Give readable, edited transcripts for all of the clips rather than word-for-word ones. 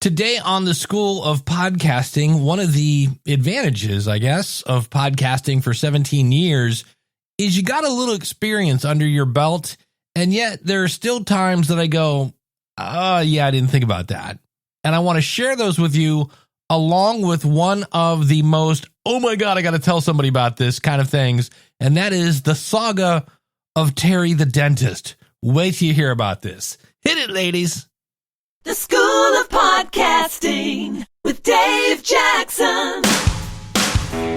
Today on the School of Podcasting, one of the advantages, I guess, of podcasting for 17 years is you got a little experience under your belt, and yet there are still times that I go, yeah, I didn't think about that. And I want to share those with you along with one of the most, oh my God, I got to tell somebody about this kind of things, and that is the saga of Terry the dentist. Wait till you hear about this. Hit it, ladies. The School of Podcasting with Dave Jackson.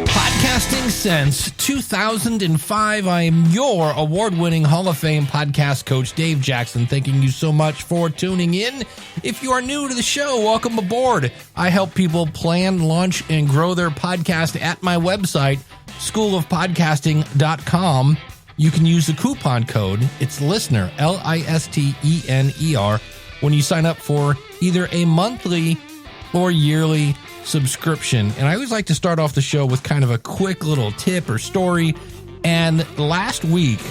Podcasting since 2005. I am your award-winning Hall of Fame podcast coach, Dave Jackson. Thanking you so much for tuning in. If you are new to the show, welcome aboard. I help people plan, launch, and grow their podcast at my website, schoolofpodcasting.com. You can use the coupon code. It's LISTENER, LISTENER, when you sign up for either a monthly or yearly subscription. And I always like to start off the show with kind of a quick little tip or story. And last week,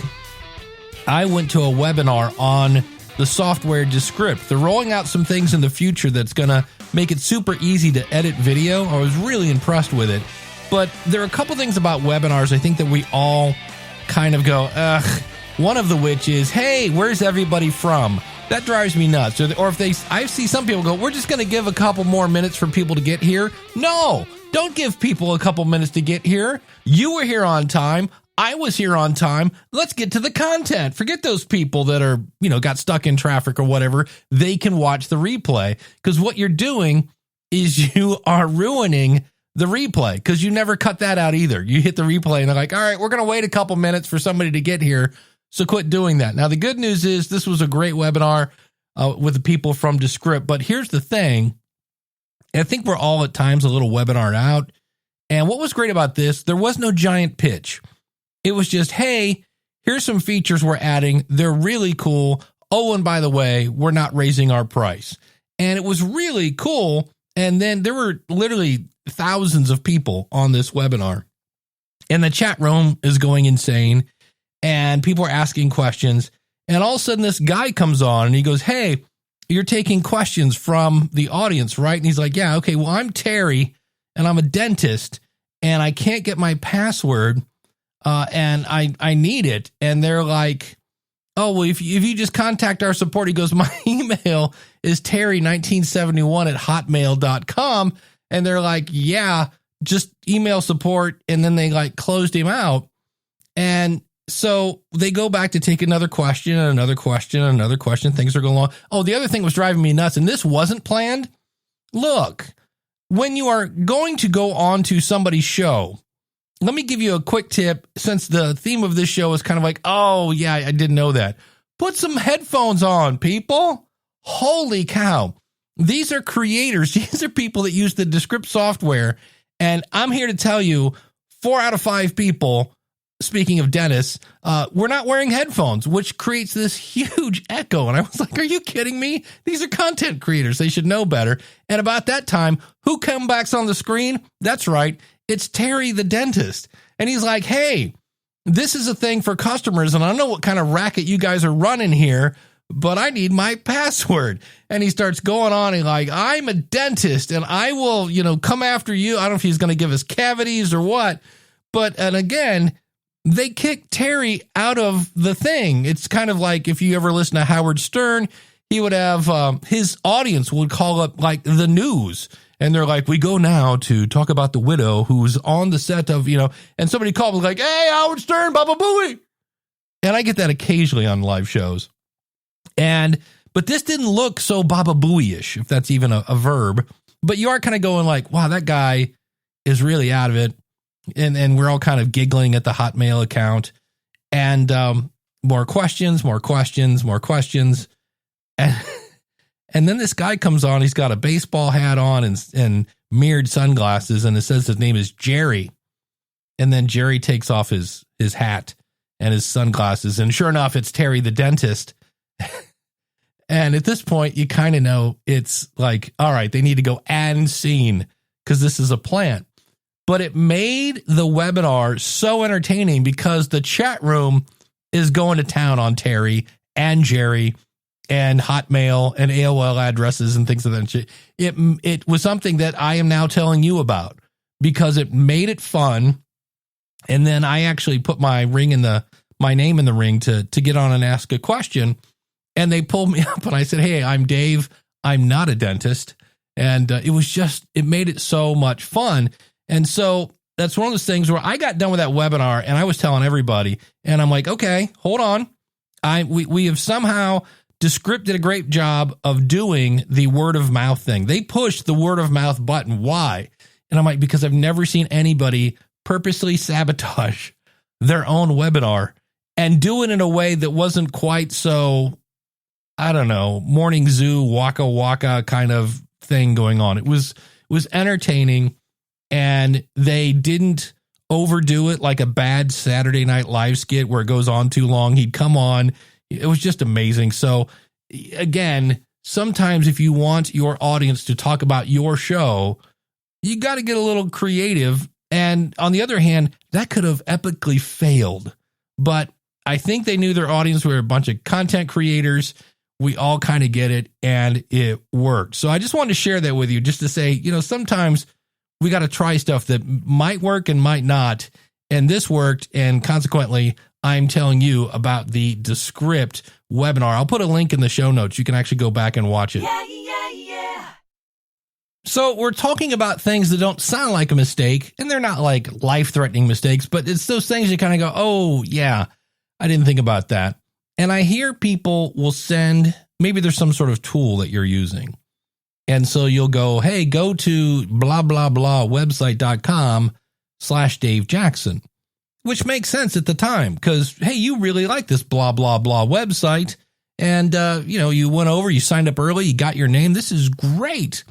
I went to a webinar on the software Descript. They're rolling out some things in the future that's going to make it super easy to edit video. I was really impressed with it. But there are a couple things about webinars I think that we all kind of go, ugh. One of the which is, hey, where's everybody from? That drives me nuts. Or if I see some people go, we're just going to give a couple more minutes for people to get here. No, don't give people a couple minutes to get here. You were here on time. I was here on time. Let's get to the content. Forget those people that are, got stuck in traffic or whatever. They can watch the replay, because what you're doing is you are ruining the replay, because you never cut that out either. You hit the replay and they're like, all right, we're going to wait a couple minutes for somebody to get here. So quit doing that. Now, the good news is this was a great webinar with the people from Descript. But here's the thing. I think we're all at times a little webinar out. And what was great about this, there was no giant pitch. It was just, hey, here's some features we're adding. They're really cool. Oh, and by the way, we're not raising our price. And it was really cool. And then there were literally thousands of people on this webinar. And the chat room is going insane. And people are asking questions. And all of a sudden, this guy comes on and he goes, hey, you're taking questions from the audience, right? And he's like, yeah, okay, well, I'm Terry and I'm a dentist and I can't get my password and I need it. And they're like, oh, well, if you just contact our support, he goes, my email is terry1971@hotmail.com. And they're like, yeah, just email support. And then they closed him out. And so they go back to take another question and another question and another question. Things are going along. Oh, the other thing was driving me nuts, and this wasn't planned. Look, when you are going to go on to somebody's show, let me give you a quick tip, since the theme of this show is kind of like, oh, yeah, I didn't know that. Put some headphones on, people. Holy cow. These are creators. These are people that use the Descript software. And I'm here to tell you, 4 out of 5 people, speaking of dentists, we're not wearing headphones, which creates this huge echo. And I was like, are you kidding me? These are content creators. They should know better. And about that time, who comes back on the screen? That's right. It's Terry the dentist. And he's like, hey, this is a thing for customers. And I don't know what kind of racket you guys are running here, but I need my password. And he starts going on and like, I'm a dentist and I will, come after you. I don't know if he's going to give us cavities or what. But, and again, they kicked Terry out of the thing. It's kind of like if you ever listen to Howard Stern, he would have his audience would call up the news. And they're like, we go now to talk about the widow who's on the set of, and somebody called like, hey, Howard Stern, Baba Booey. And I get that occasionally on live shows. But this didn't look so Baba Booey-ish, if that's even a verb. But you are kind of going like, wow, that guy is really out of it. And we're all kind of giggling at the Hotmail account, and more questions. And then this guy comes on, he's got a baseball hat on and mirrored sunglasses, and it says his name is Jerry. And then Jerry takes off his hat and his sunglasses, and sure enough, it's Terry the dentist. And at this point, you kind of know it's like, all right, they need to go and scene, because this is a plant. But it made the webinar so entertaining because the chat room is going to town on Terry and Jerry and Hotmail and AOL addresses and things of that shit. It was something that I am now telling you about because it made it fun. And then I actually put my name in the ring to get on and ask a question. And they pulled me up and I said, hey, I'm Dave. I'm not a dentist. And it made it so much fun. And so that's one of those things where I got done with that webinar and I was telling everybody, and I'm like, okay, hold on. We have somehow Descript did a great job of doing the word of mouth thing. They pushed the word of mouth button. Why? And I'm like, because I've never seen anybody purposely sabotage their own webinar and do it in a way that wasn't quite so, I don't know, morning zoo, waka waka kind of thing going on. It was entertaining, and they didn't overdo it like a bad Saturday Night Live skit where it goes on too long. He'd come on. It was just amazing. So again, sometimes if you want your audience to talk about your show, you got to get a little creative. And on the other hand, that could have epically failed. But I think they knew their audience were a bunch of content creators. We all kind of get it, and it worked. So I just wanted to share that with you just to say, sometimes we got to try stuff that might work and might not. And this worked. And consequently, I'm telling you about the Descript webinar. I'll put a link in the show notes. You can actually go back and watch it. Yeah. So we're talking about things that don't sound like a mistake, and they're not like life-threatening mistakes, but it's those things you kind of go, oh, yeah, I didn't think about that. And I hear people will send, maybe there's some sort of tool that you're using. And so you'll go, hey, go to blah, blah, blah website.com/Dave Jackson, which makes sense at the time because, hey, you really like this blah, blah, blah website. And, you went over, you signed up early, you got your name. This is great.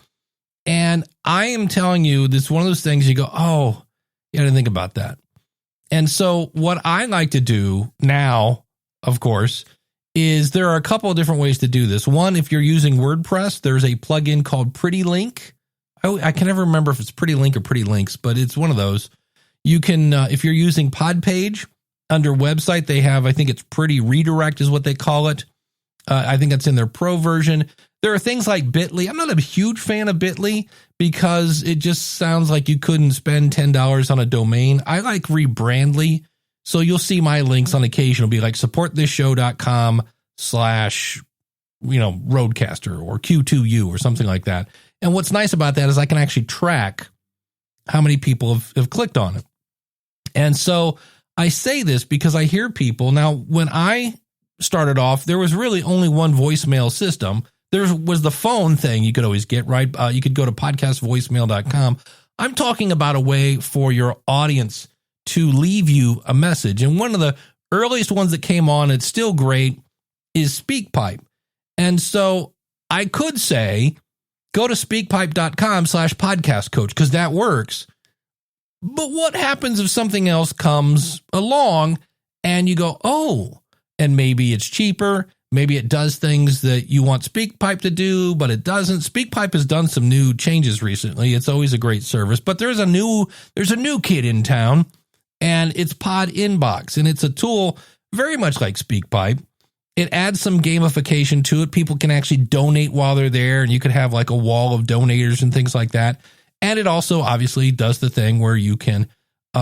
And I am telling you, this is one of those things you go, oh, yeah, I didn't think about that. And so what I like to do now, of course, is there are a couple of different ways to do this. One, if you're using WordPress, there's a plugin called Pretty Link. I can never remember if it's Pretty Link or Pretty Links, but it's one of those. You can, if you're using Podpage under website, they have, I think it's Pretty Redirect is what they call it. I think that's in their pro version. There are things like Bitly. I'm not a huge fan of Bitly because it just sounds like you couldn't spend $10 on a domain. I like Rebrandly. So you'll see my links on occasion will be like supportthisShow.com/Roadcaster or Q2U or something like that. And what's nice about that is I can actually track how many people have clicked on it. And so I say this because I hear people now, when I started off, there was really only one voicemail system. There was the phone thing you could always get, right? You could go to podcastvoicemail.com. I'm talking about a way for your audience to leave you a message. And one of the earliest ones that came on, it's still great, is SpeakPipe. And so I could say, go to speakpipe.com/podcastcoach because that works. But what happens if something else comes along and you go, oh, and maybe it's cheaper. Maybe it does things that you want SpeakPipe to do, but it doesn't. SpeakPipe has done some new changes recently. It's always a great service, but there's a new kid in town, and it's Pod Inbox, and it's a tool very much like SpeakPipe. It adds some gamification to it. People can actually donate while they're there, and you could have like a wall of donators and things like that. And it also obviously does the thing where you can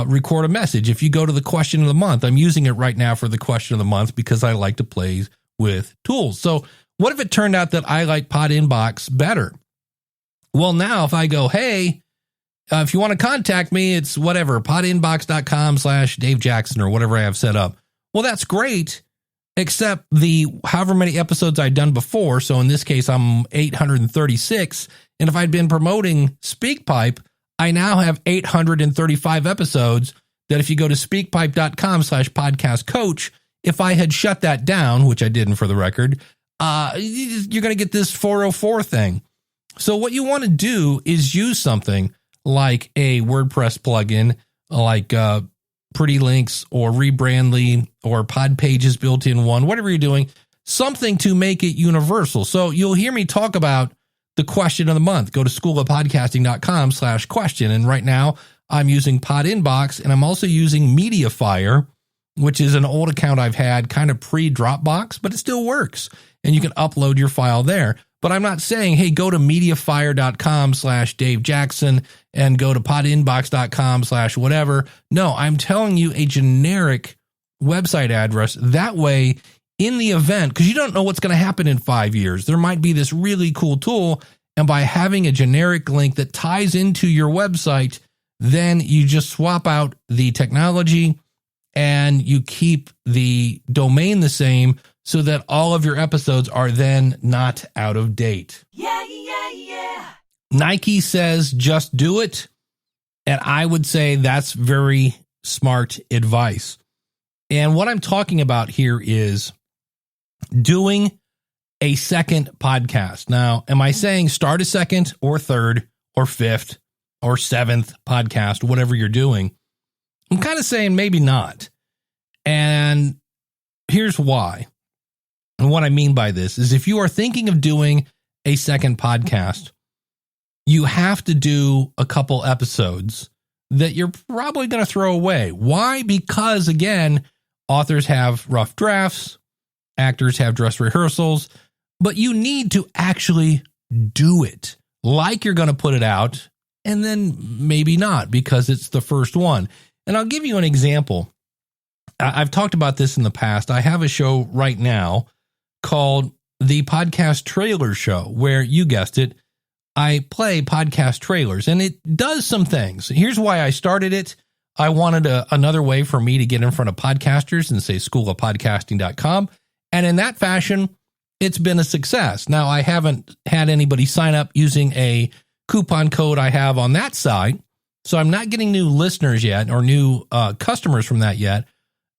record a message. If you go to the question of the month, I'm using it right now for the question of the month because I like to play with tools. So what if it turned out that I like Pod Inbox better? Well, now if I go, hey, if you want to contact me, it's whatever, podinbox.com/Dave Jackson or whatever I have set up. Well, that's great, except the however many episodes I'd done before. So in this case, I'm 836. And if I'd been promoting SpeakPipe, I now have 835 episodes that if you go to speakpipe.com/podcastcoach, if I had shut that down, which I didn't for the record, you're going to get this 404 thing. So what you want to do is use something like a WordPress plugin, like Pretty Links or Rebrandly or Podpage's built-in one, whatever you're doing, something to make it universal. So you'll hear me talk about the question of the month. Go to schoolofpodcasting.com/question. And right now I'm using Pod Inbox, and I'm also using Mediafire. which is an old account I've had kind of pre-Dropbox, but it still works. And you can upload your file there. But I'm not saying, hey, go to mediafire.com/Dave Jackson and go to podinbox.com/whatever. No, I'm telling you a generic website address. That way, in the event, because you don't know what's going to happen in 5 years, there might be this really cool tool. And by having a generic link that ties into your website, then you just swap out the technology and you keep the domain the same so that all of your episodes are then not out of date. Yeah, yeah, yeah. Nike says just do it. And I would say that's very smart advice. And what I'm talking about here is doing a second podcast. Now, am I saying start a second or third or fifth or seventh podcast, whatever you're doing? I'm kind of saying maybe not. And here's why. And what I mean by this is if you are thinking of doing a second podcast, you have to do a couple episodes that you're probably going to throw away. Why? Because, again, authors have rough drafts, actors have dress rehearsals, but you need to actually do it like you're going to put it out, and then maybe not because it's the first one. And I'll give you an example. I've talked about this in the past. I have a show right now called the Podcast Trailer Show, where, you guessed it, I play podcast trailers, and it does some things. Here's why I started it. I wanted another way for me to get in front of podcasters and say schoolofpodcasting.com. And in that fashion, it's been a success. Now, I haven't had anybody sign up using a coupon code I have on that site, so I'm not getting new listeners yet or new customers from that yet.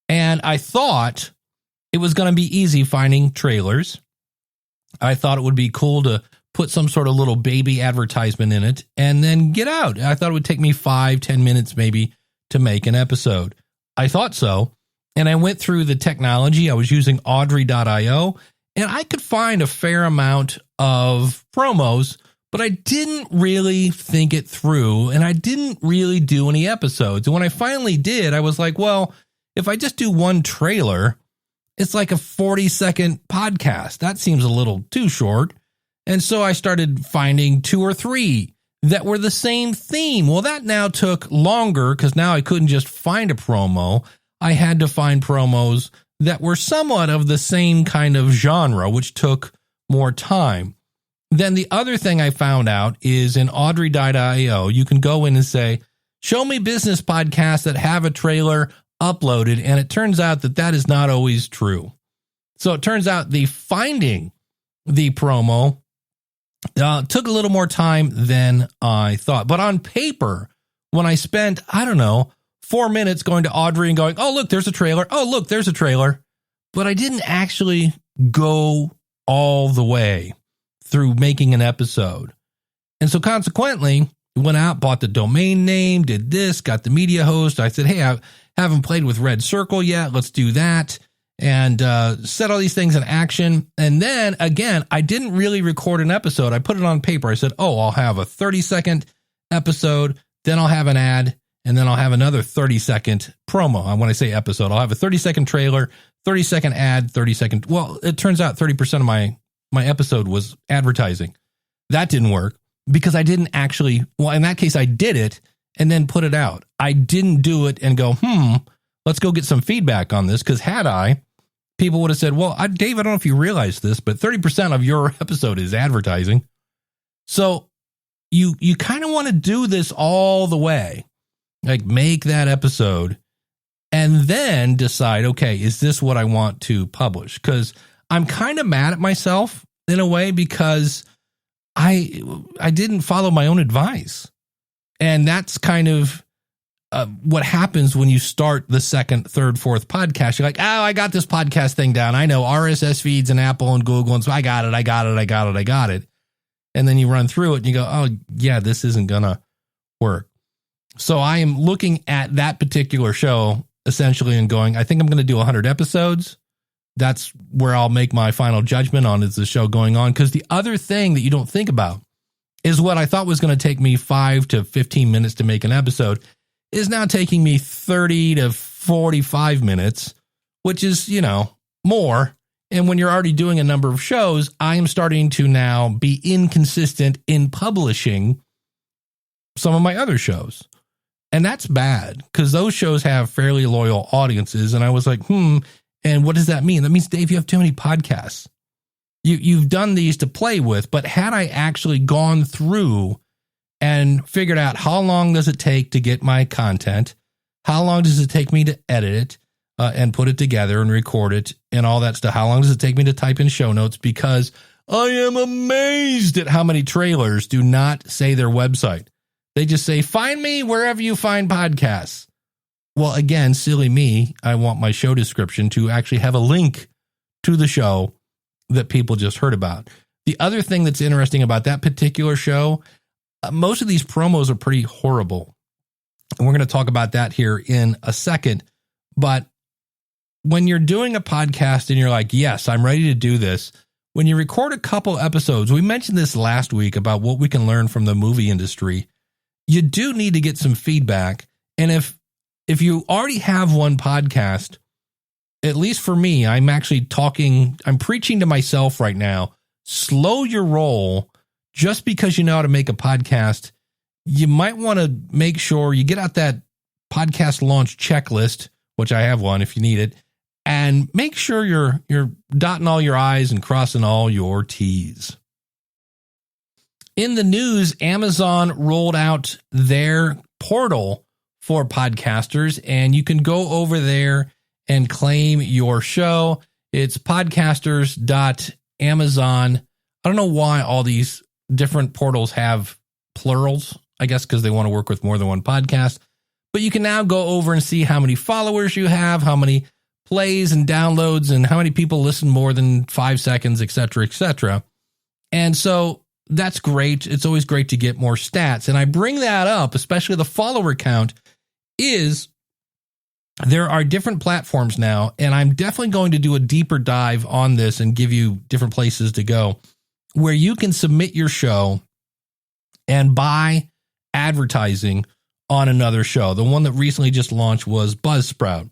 And I thought it was going to be easy finding trailers. I thought it would be cool to put some sort of little baby advertisement in it and then get out. I thought it would take me 5-10 minutes maybe to make an episode. I thought so. And I went through the technology. I was using Audrey.io, and I could find a fair amount of promos, but I didn't really think it through, and I didn't really do any episodes. And when I finally did, I was like, well, if I just do one trailer, it's like a 40-second podcast. That seems a little too short. And so I started finding 2 or 3 that were the same theme. Well, that now took longer because now I couldn't just find a promo. I had to find promos that were somewhat of the same kind of genre, which took more time. Then the other thing I found out is in Audrey.io, you can go in and say, show me business podcasts that have a trailer uploaded. And it turns out that that is not always true. So it turns out the finding the promo took a little more time than I thought. But on paper, when I spent, 4 minutes going to Audrey and going, oh, look, there's a trailer. Oh, look, there's a trailer. But I didn't actually go all the way through making an episode. And so consequently, went out, bought the domain name, did this, got the media host. I said, hey, I haven't played with Red Circle yet. Let's do that. And set all these things in action. And then, again, I didn't really record an episode. I put it on paper. I said, oh, I'll have a 30-second episode. Then I'll have an ad. And then I'll have another 30-second promo. When I say episode, I'll have a 30-second trailer, 30-second ad, 30-second. Well, it turns out 30% of my episode was advertising. That didn't work because I didn't actually, well, in that case, I did it and then put it out. I didn't do it and go, let's go get some feedback on this. Because had I, people would have said, well, Dave, I don't know if you realize this, but 30% of your episode is advertising. So you kind of want to do this all the way. Like make that episode and then decide, okay, is this what I want to publish? Because I'm kind of mad at myself in a way because I didn't follow my own advice. And that's kind of what happens when you start the second, third, fourth podcast. You're like, oh, I got this podcast thing down. I know RSS feeds and Apple and Google. And so I got it. And then you run through it and you go, oh, yeah, this isn't going to work. So I am looking at that particular show essentially and going, I think I'm going to do 100 episodes. That's where I'll make my final judgment on is the show going on. Because the other thing that you don't think about is what I thought was going to take me 5 to 15 minutes to make an episode is now taking me 30 to 45 minutes, which is, more. And when you're already doing a number of shows, I am starting to now be inconsistent in publishing some of my other shows. And that's bad because those shows have fairly loyal audiences. And I was like, and what does that mean? That means, Dave, you have too many podcasts. You've done these to play with, but had I actually gone through and figured out how long does it take to get my content, how long does it take me to edit it and put it together and record it and all that stuff, how long does it take me to type in show notes, because I am amazed at how many trailers do not say their website. They just say, find me wherever you find podcasts. Well, again, silly me, I want my show description to actually have a link to the show that people just heard about. The other thing that's interesting about that particular show, most of these promos are pretty horrible. And we're going to talk about that here in a second. But when you're doing a podcast and you're like, yes, I'm ready to do this, when you record a couple episodes, we mentioned this last week about what we can learn from the movie industry, you do need to get some feedback. And if you already have one podcast, at least for me, I'm preaching to myself right now, slow your roll. Just because you know how to make a podcast, you might want to make sure you get out that podcast launch checklist, which I have one if you need it, and make sure you're dotting all your I's and crossing all your T's. In the news, Amazon rolled out their portal for podcasters, and you can go over there and claim your show. It's podcasters.amazon. I don't know why all these different portals have plurals, I guess because they want to work with more than one podcast. But you can now go over and see how many followers you have, how many plays and downloads, and how many people listen more than 5 seconds, et cetera, et cetera. And so that's great. It's always great to get more stats. And I bring that up, especially the follower count, is there are different platforms now, and I'm definitely going to do a deeper dive on this and give you different places to go where you can submit your show and buy advertising on another show. The one that recently just launched was Buzzsprout,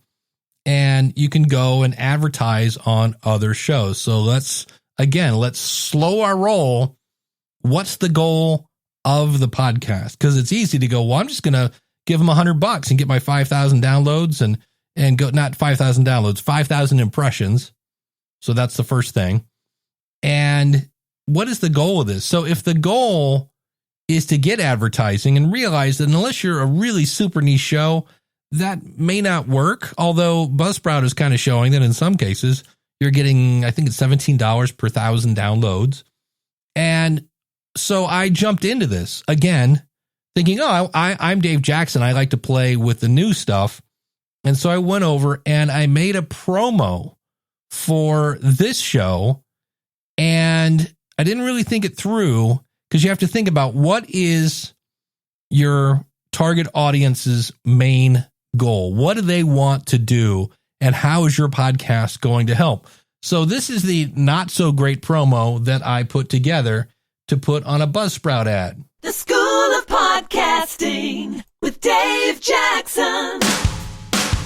and you can go and advertise on other shows. So let's slow our roll. What's the goal of the podcast? Because it's easy to go, well, I'm just going to give them $100 and get my 5,000 downloads and go, not 5,000 downloads, 5,000 impressions. So that's the first thing. And what is the goal of this? So if the goal is to get advertising, and realize that unless you're a really super niche show, that may not work. Although Buzzsprout is kind of showing that in some cases you're getting, I think it's $17 per 1,000 downloads. And so I jumped into this again, thinking, I'm Dave Jackson. I like to play with the new stuff. And so I went over and I made a promo for this show, and I didn't really think it through, because you have to think about what is your target audience's main goal. What do they want to do, and how is your podcast going to help? So this is the not so great promo that I put together to put on a Buzzsprout ad. The School of Podcasting with Dave Jackson.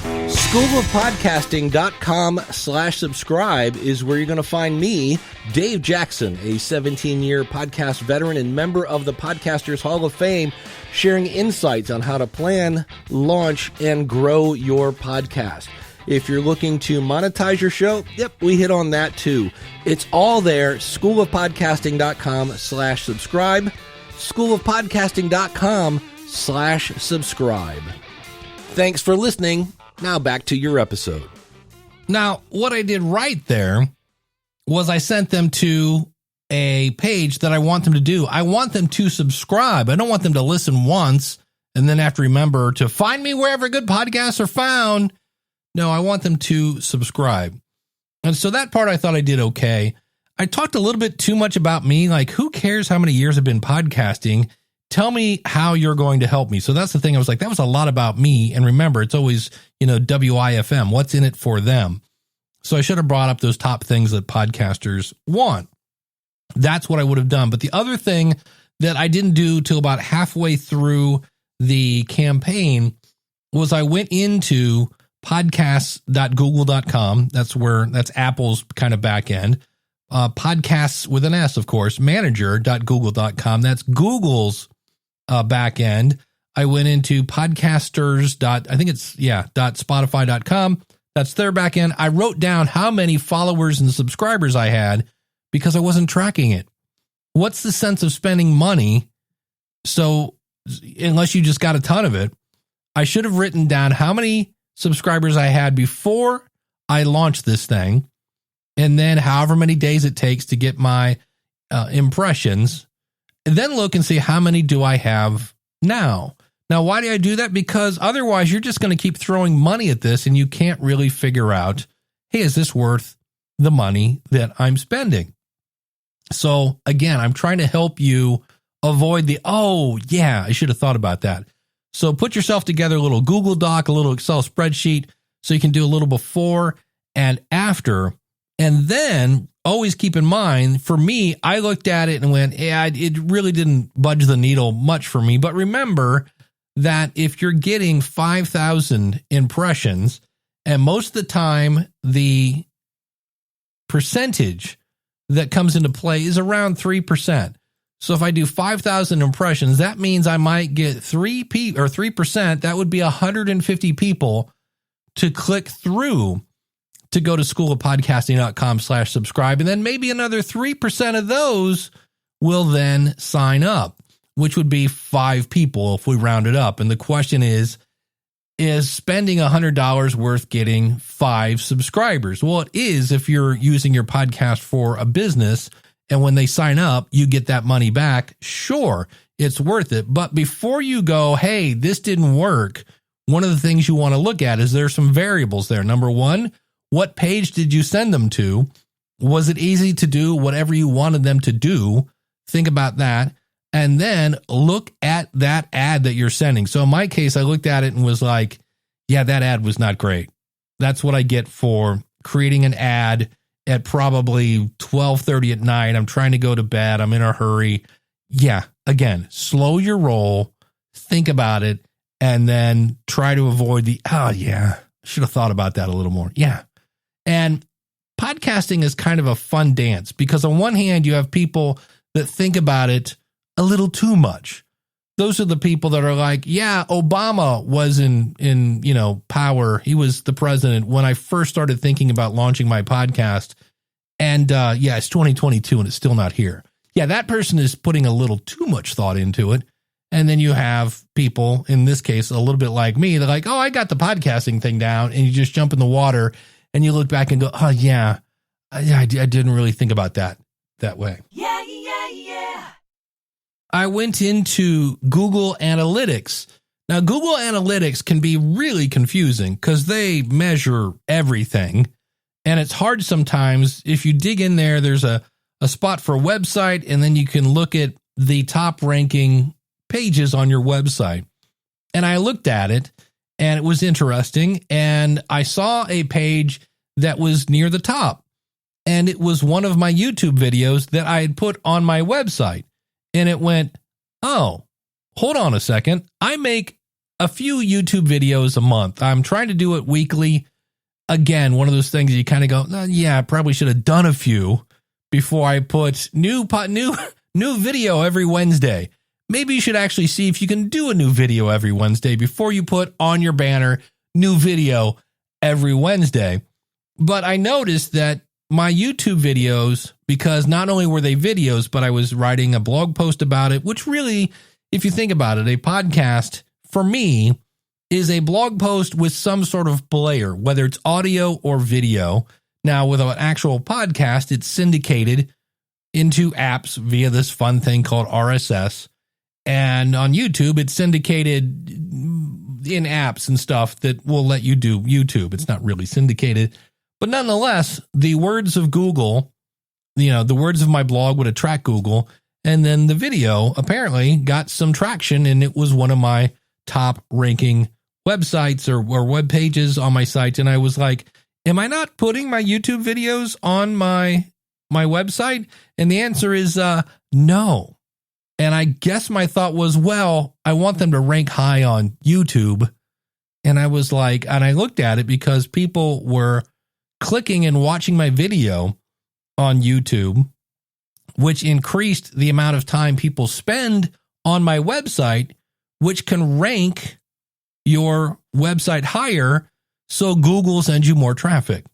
Schoolofpodcasting.com/subscribe is where you're going to find me, Dave Jackson, a 17-year podcast veteran and member of the Podcasters Hall of Fame, sharing insights on how to plan, launch, and grow your podcast. If you're looking to monetize your show, yep, we hit on that too. It's all there, schoolofpodcasting.com/subscribe, schoolofpodcasting.com/subscribe. Thanks for listening. Now back to your episode. Now, what I did right there was I sent them to a page that I want them to do. I want them to subscribe. I don't want them to listen once and then have to remember to find me wherever good podcasts are found. No, I want them to subscribe. And so that part I thought I did okay. I talked a little bit too much about me. Like, who cares how many years I've been podcasting? Tell me how you're going to help me. So that's the thing. I was like, that was a lot about me. And remember, it's always, WIFM. What's in it for them? So I should have brought up those top things that podcasters want. That's what I would have done. But the other thing that I didn't do till about halfway through the campaign was I went into podcasts.google.com. That's Apple's kind of back end. Podcasts with an S, of course, manager.google.com. That's Google's back end. I went into podcasters.spotify.com. That's their back end. I wrote down how many followers and subscribers I had because I wasn't tracking it. What's the sense of spending money? So unless you just got a ton of it, I should have written down how many subscribers I had before I launched this thing, and then however many days it takes to get my impressions, and then look and see how many do I have now. Now, why do I do that? Because otherwise you're just going to keep throwing money at this and you can't really figure out, hey, is this worth the money that I'm spending? So again, I'm trying to help you avoid oh yeah, I should have thought about that. So put yourself together a little Google Doc, a little Excel spreadsheet, so you can do a little before and after. And then always keep in mind, for me, I looked at it and went, yeah, it really didn't budge the needle much for me. But remember that if you're getting 5,000 impressions, and most of the time the percentage that comes into play is around 3%. So if I do 5,000 impressions, that means I might get 3%. That would be 150 people to click through to go to schoolofpodcasting.com/subscribe. And then maybe another 3% of those will then sign up, which would be 5 people if we round it up. And the question is spending $100 worth getting 5 subscribers? Well, it is if you're using your podcast for a business, and when they sign up, you get that money back. Sure, it's worth it. But before you go, hey, this didn't work, one of the things you want to look at is there's some variables there. Number one, what page did you send them to? Was it easy to do whatever you wanted them to do? Think about that. And then look at that ad that you're sending. So in my case, I looked at it and was like, yeah, that ad was not great. That's what I get for creating an ad at probably 12:30 at night. I'm trying to go to bed. I'm in a hurry. Yeah, again, slow your roll, think about it, and then try to avoid should have thought about that a little more. Yeah. And podcasting is kind of a fun dance because on one hand, you have people that think about it a little too much. Those are the people that are like, yeah, Obama was in power. He was the president when I first started thinking about launching my podcast. And it's 2022 and it's still not here. Yeah, that person is putting a little too much thought into it. And then you have people, in this case, a little bit like me, they're like, oh, I got the podcasting thing down. And you just jump in the water and you look back and go, oh, yeah, I didn't really think about that way. Yeah. I went into Google Analytics. Now, Google Analytics can be really confusing because they measure everything. And it's hard sometimes. If you dig in there, there's a spot for a website, and then you can look at the top ranking pages on your website. And I looked at it, and it was interesting. And I saw a page that was near the top. And it was one of my YouTube videos that I had put on my website. And it went, oh, hold on a second. I make a few YouTube videos a month. I'm trying to do it weekly. Again, one of those things you kind of go, I probably should have done a few before I put new video every Wednesday. Maybe you should actually see if you can do a new video every Wednesday before you put on your banner new video every Wednesday. But I noticed that my YouTube videos, because not only were they videos, but I was writing a blog post about it, which really, if you think about it, a podcast for me is a blog post with some sort of player, whether it's audio or video. Now, with an actual podcast, it's syndicated into apps via this fun thing called RSS. And on YouTube, it's syndicated in apps and stuff that will let you do YouTube. It's not really syndicated. But nonetheless, the words of Google, the words of my blog would attract Google. And then the video apparently got some traction, and it was one of my top ranking websites or web pages on my site. And I was like, am I not putting my YouTube videos on my website? And the answer is no. And I guess my thought was, well, I want them to rank high on YouTube. And I was like, and I looked at it because people were clicking and watching my video on YouTube, which increased the amount of time people spend on my website, which can rank your website higher, so Google sends you more traffic.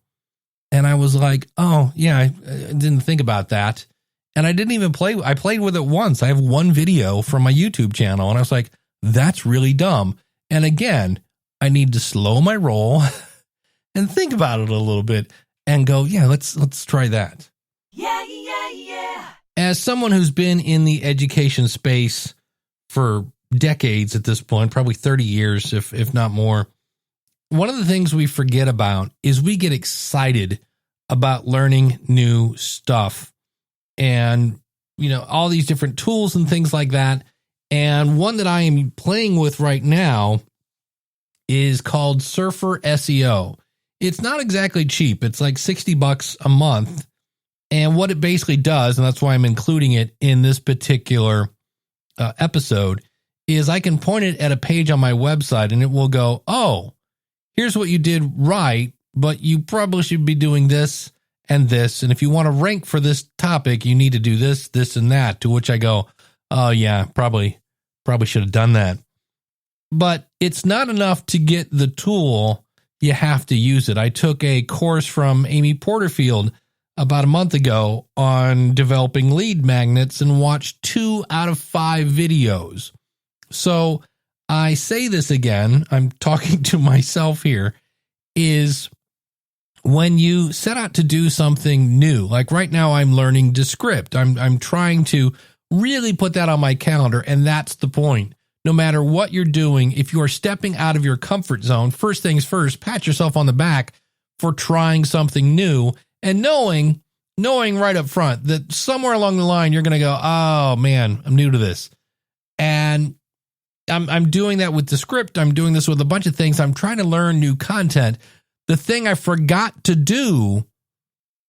And I was like, oh, yeah, I didn't think about that. And I didn't even play. I played with it once. I have one video from my YouTube channel, and I was like, that's really dumb. And again, I need to slow my roll and think about it a little bit and go, yeah, let's try that. Yeah, yeah, yeah. As someone who's been in the education space for decades at this point, probably 30 years, if not more, one of the things we forget about is we get excited about learning new stuff and, you know, all these different tools and things like that. And one that I am playing with right now is called Surfer SEO. It's not exactly cheap. It's like $60 a month. And what it basically does, and that's why I'm including it in this particular episode, is I can point it at a page on my website and it will go, oh, here's what you did right, but you probably should be doing this and this. And if you want to rank for this topic, you need to do this, this, and that. To which I go, oh, yeah, probably should have done that. But it's not enough to get the tool. You have to use it. I took a course from Amy Porterfield about a month ago on developing lead magnets and watched 2 out of 5 videos. So I say this again, I'm talking to myself here, is when you set out to do something new, like right now I'm learning Descript. I'm trying to really put that on my calendar, and that's the point. No matter what you're doing, if you are stepping out of your comfort zone, first things first, pat yourself on the back for trying something new and knowing right up front that somewhere along the line you're going to go, oh man, I'm new to this. And I'm doing that with Descript. I'm doing this with a bunch of things. I'm trying to learn new content. The thing I forgot to do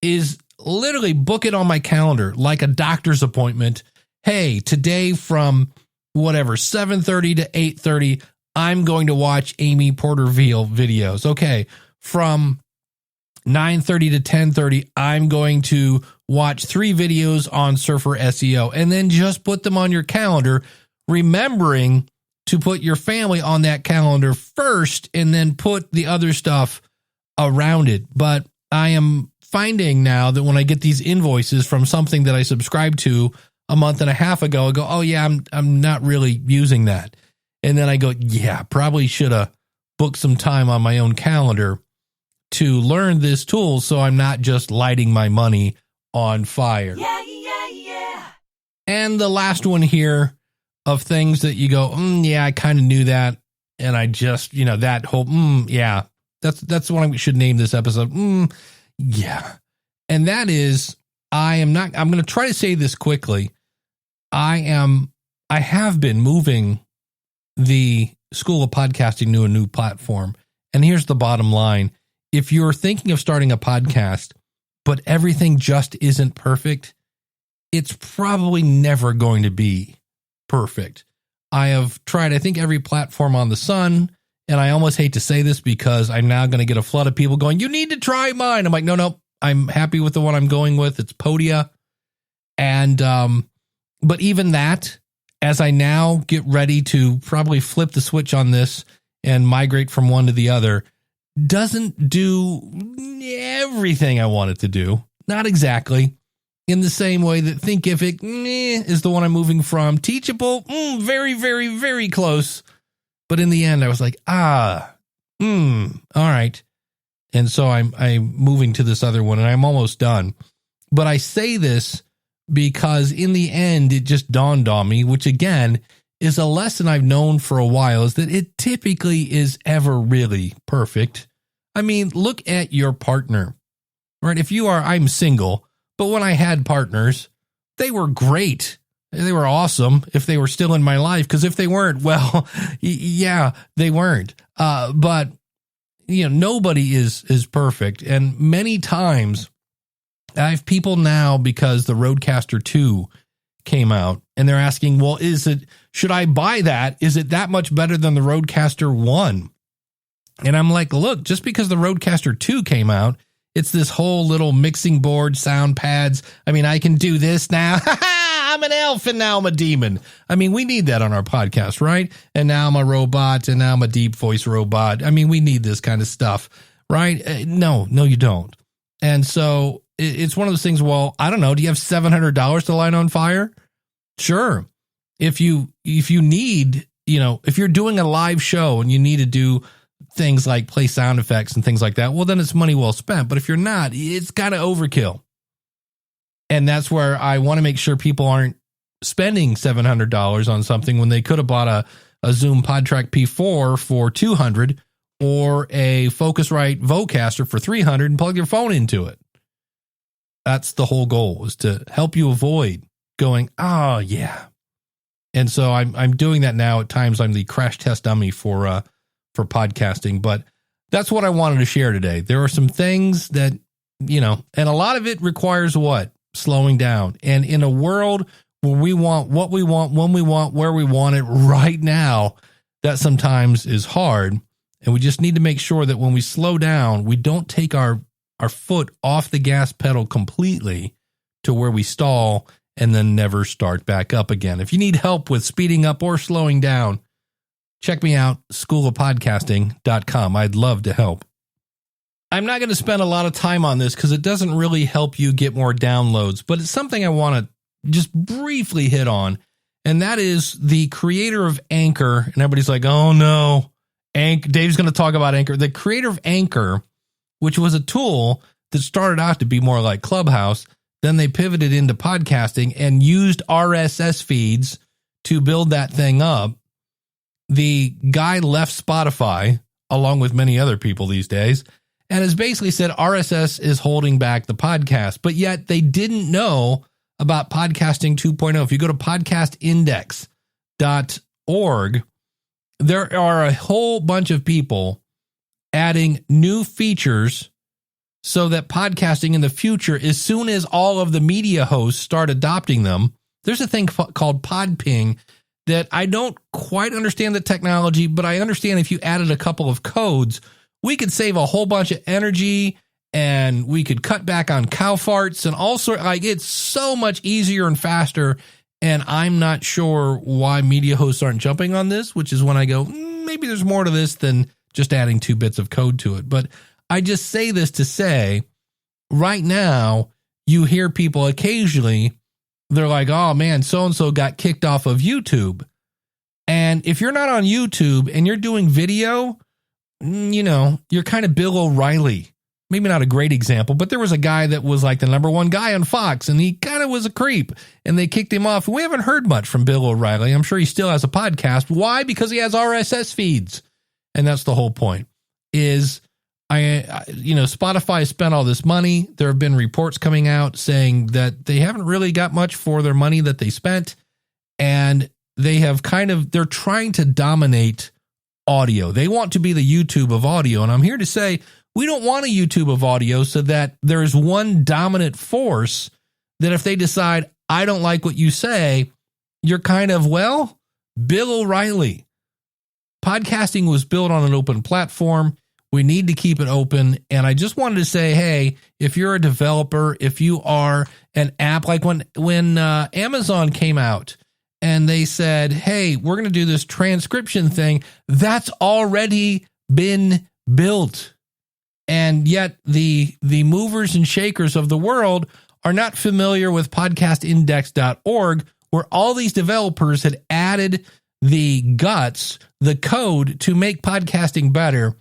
is literally book it on my calendar like a doctor's appointment. Hey, today from whatever, 7:30 to 8:30, I'm going to watch Amy Porterfield videos. Okay, from 9:30 to 10:30, I'm going to watch 3 videos on Surfer SEO, and then just put them on your calendar, remembering to put your family on that calendar first and then put the other stuff around it. But I am finding now that when I get these invoices from something that I subscribed to a month and a half ago, I go, oh yeah, I'm not really using that. And then I go, yeah, probably should have booked some time on my own calendar to learn this tool so I'm not just lighting my money on fire. Yeah, yeah, yeah. And the last one here of things that you go, yeah, I kind of knew that. And I just, that whole, yeah, that's what I should name this episode. Yeah. And that is, I'm going to try to say this quickly. I have been moving the School of Podcasting to a new platform. And here's the bottom line. If you're thinking of starting a podcast, but everything just isn't perfect, it's probably never going to be perfect. I have tried, I think, every platform on the sun, and I almost hate to say this because I'm now going to get a flood of people going, you need to try mine. I'm like, no, I'm happy with the one I'm going with. It's Podia. And, but even that, as I now get ready to probably flip the switch on this and migrate from one to the other, doesn't do everything I want it to do. Not exactly. In the same way that Thinkific is the one I'm moving from. Teachable, very, very, very close. But in the end, I was like, all right. And so I'm moving to this other one, and I'm almost done. But I say this because in the end, it just dawned on me, which again is a lesson I've known for a while, is that it typically is ever really perfect. I mean, look at your partner, right? If you are, I'm single, but when I had partners, they were great. They were awesome if they were still in my life, because if they weren't, well, yeah, they weren't. But nobody is perfect. And many times I have people now, because the Rodecaster 2 came out, and they're asking, well, should I buy that? Is it that much better than the Rodecaster 1? And I'm like, look, just because the Rodecaster 2 came out, it's this whole little mixing board, sound pads. I mean, I can do this now. I'm an elf and now I'm a demon. I mean, we need that on our podcast, right? And now I'm a robot and now I'm a deep voice robot. I mean, we need this kind of stuff, right? No, you don't. And so it's one of those things, well, I don't know. Do you have $700 to light on fire? Sure. If you need, if you're doing a live show and you need to do things like play sound effects and things like that, well, then it's money well spent. But if you're not, it's kind of overkill. And that's where I want to make sure people aren't spending $700 on something when they could have bought a Zoom PodTrack P4 for $200 or a Focusrite Vocaster for $300 and plug your phone into it. That's the whole goal, is to help you avoid going, oh yeah. And so I'm doing that now. At times I'm the crash test dummy for podcasting, but that's what I wanted to share today. There are some things that, and a lot of it requires what? Slowing down. And in a world where we want what we want, when we want, where we want it right now, that sometimes is hard. And we just need to make sure that when we slow down, we don't take our foot off the gas pedal completely to where we stall and then never start back up again. If you need help with speeding up or slowing down, check me out, schoolofpodcasting.com. I'd love to help. I'm not going to spend a lot of time on this because it doesn't really help you get more downloads, but it's something I want to just briefly hit on, and that is the creator of Anchor. And everybody's like, oh no, Dave's going to talk about Anchor. The creator of Anchor, which was a tool that started out to be more like Clubhouse, then they pivoted into podcasting and used RSS feeds to build that thing up. The guy left Spotify, along with many other people these days, and has basically said RSS is holding back the podcast, but yet they didn't know about podcasting 2.0. If you go to podcastindex.org, there are a whole bunch of people adding new features so that podcasting in the future, as soon as all of the media hosts start adopting them, there's a thing called PodPing that I don't quite understand the technology, but I understand if you added a couple of codes, we could save a whole bunch of energy and we could cut back on cow farts and all sorts. Like, it's so much easier and faster. And I'm not sure why media hosts aren't jumping on this, which is when I go, maybe there's more to this than just adding 2 bits of code to it. But I just say this to say, right now, you hear people occasionally, they're like, oh man, so-and-so got kicked off of YouTube. And if you're not on YouTube and you're doing video, you're kind of Bill O'Reilly. Maybe not a great example, but there was a guy that was like the #1 guy on Fox, and he kind of was a creep, and they kicked him off. We haven't heard much from Bill O'Reilly. I'm sure he still has a podcast. Why? Because he has RSS feeds. And that's the whole point, is Spotify spent all this money. There have been reports coming out saying that they haven't really got much for their money that they spent, and they're trying to dominate audio. They want to be the YouTube of audio. And I'm here to say, we don't want a YouTube of audio, so that there's one dominant force that if they decide, I don't like what you say, you're kind of, well, Bill O'Reilly. Podcasting was built on an open platform. We need to keep it open. And I just wanted to say, hey, if you're a developer, if you are an app, like when Amazon came out and they said, hey, we're going to do this transcription thing, that's already been built. And yet the movers and shakers of the world are not familiar with podcastindex.org, where all these developers had added the guts, the code to make podcasting better.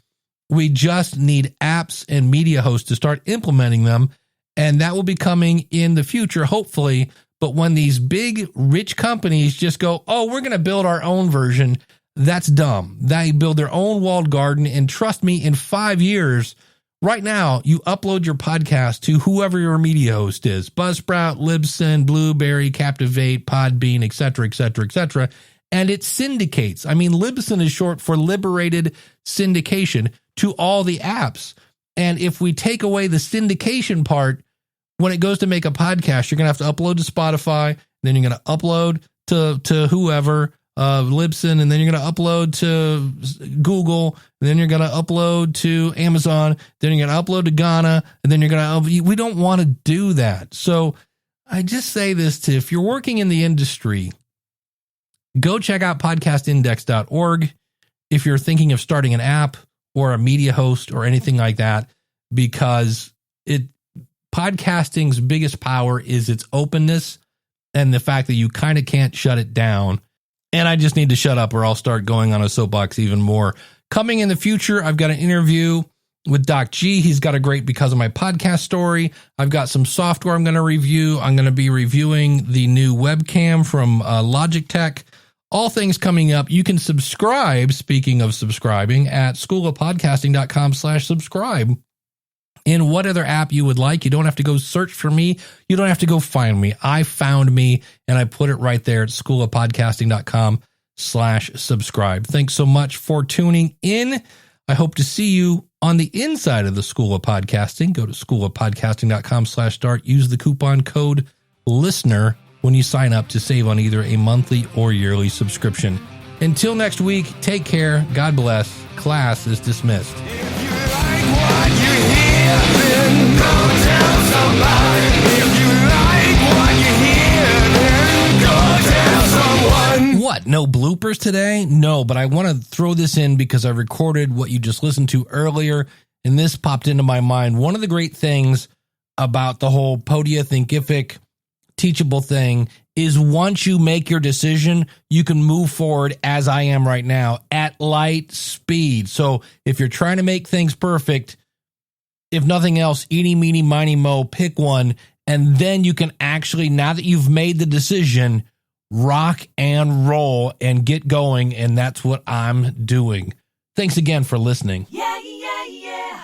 We just need apps and media hosts to start implementing them. And that will be coming in the future, hopefully. But when these big, rich companies just go, oh, we're going to build our own version, that's dumb. They build their own walled garden. And trust me, in 5 years, right now, you upload your podcast to whoever your media host is, Buzzsprout, Libsyn, Blueberry, Captivate, Podbean, et cetera, and it syndicates. I mean, Libsyn is short for Liberated Syndication to all the apps. And if we take away the syndication part, when it goes to make a podcast, you're going to have to upload to Spotify, then you're going to upload to whoever, Libsyn, and then you're going to upload to Google, and then you're going to upload to Amazon, then you're going to upload to Ghana, and then you're going to, we don't want to do that. So I just say this to, if you're working in the industry, go check out podcastindex.org. If you're thinking of starting an app or a media host or anything like that, because podcasting's biggest power is its openness and the fact that you kind of can't shut it down. And I just need to shut up or I'll start going on a soapbox even more. Coming in the future, I've got an interview with Doc G. He's got a great Because of My Podcast story. I've got some software I'm going to review. I'm going to be reviewing the new webcam from Logitech. All things coming up. You can subscribe, speaking of subscribing, at schoolofpodcasting.com/subscribe. In what other app you would like. You don't have to go search for me. You don't have to go find me. I found me and I put it right there at schoolofpodcasting.com/subscribe. Thanks so much for tuning in. I hope to see you on the inside of the School of Podcasting. Go to schoolofpodcasting.com/start. Use the coupon code LISTENER when you sign up to save on either a monthly or yearly subscription. Until next week, take care. God bless. Class is dismissed. What? No bloopers today? No, but I want to throw this in because I recorded what you just listened to earlier, and this popped into my mind. One of the great things about the whole Podia Thinkific Teachable thing is once you make your decision, you can move forward, as I am right now, at light speed. So if you're trying to make things perfect, if nothing else, eeny, meeny, miny, mo, pick one, and then you can actually, now that you've made the decision, rock and roll and get going, and that's what I'm doing. Thanks again for listening. Yeah, yeah, yeah.